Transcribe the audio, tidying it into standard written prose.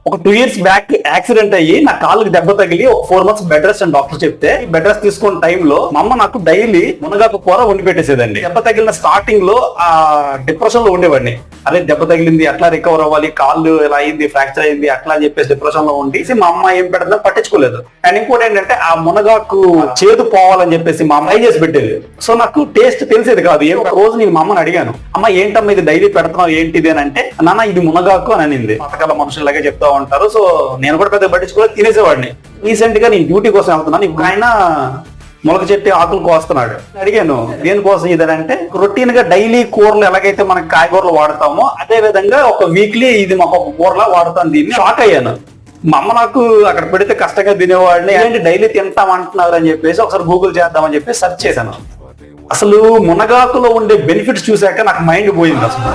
ఒక 2 years back accident అయ్యి నా కాళ్ళకి దెబ్బ తగిలి ఒక 4 months బెడ్ రెస్ట్ అని డాక్టర్ చెప్తే ఈ బెడ్ రెస్ట్ తీసుకున్న టైంలో మా అమ్మ నాకు డైలీ మునగాకు కూర వండి పెట్టేసేదండి. దెబ్బ తగిలిన స్టార్టింగ్ లో ఆ డిప్రెషన్ లో ఉండేవాడిని. అదే దెబ్బ తగిలింది అట్లా రికవర్ అవ్వాలి, కాళ్ళు ఇలా అయింది, ఫ్రాక్చర్ అయింది అట్లా అని చెప్పేసి డిప్రెషన్ లో ఉండి మా అమ్మ ఏం పెడతా పట్టించుకోలేదు. అండ్ ఇంకోటి ఏంటంటే ఆ మునగాకు చేదు పోవాలని చెప్పేసి మా అమ్మ ట్రై చేసి పెట్టేది. సో నాకు టేస్ట్ తెలిసేది కాదు. ఒక రోజు నేను మా అమ్మని అడిగాను, అమ్మ ఏంటమ్మా ఇది డైలీ పెడుతున్నావు ఏంటిది అని అంటే, నాన్న ఇది మునగాకు అని అనింది. పథకాల మనుషులాగే చెప్తా ఉంటారు. సో నేను కూడా పెద్ద పట్టించుకోలేదు, తినేసేవాడిని. రీసెంట్ గా నేను డ్యూటీ కోసం వెళ్తున్నాను, ఇప్పుడు ఆయన మొలక చెట్టు ఆకులు కోస్తున్నాడు. అడిగాను దేనికోసం ఇదంటే, రొటీన్ గా డైలీ కూరలు ఎలాగైతే మనకి కాయగూరలు వాడతామో అదే విధంగా ఒక వీక్లీ ఇది మాకు ఒక కూరలా వాడుతాను. దీన్ని షాక్ అయ్యాను. మా అమ్మ నాకు అక్కడ పెడితే కష్టంగా తినేవాడిని, ఏంటి డైలీ తింటామంటున్నారు అని చెప్పేసి ఒకసారి గూగుల్ చేద్దామని చెప్పి సెర్చ్ చేశాను. అసలు మునగాకులో ఉండే బెనిఫిట్స్ చూసాక నాకు మైండ్ పోయింది అసలు.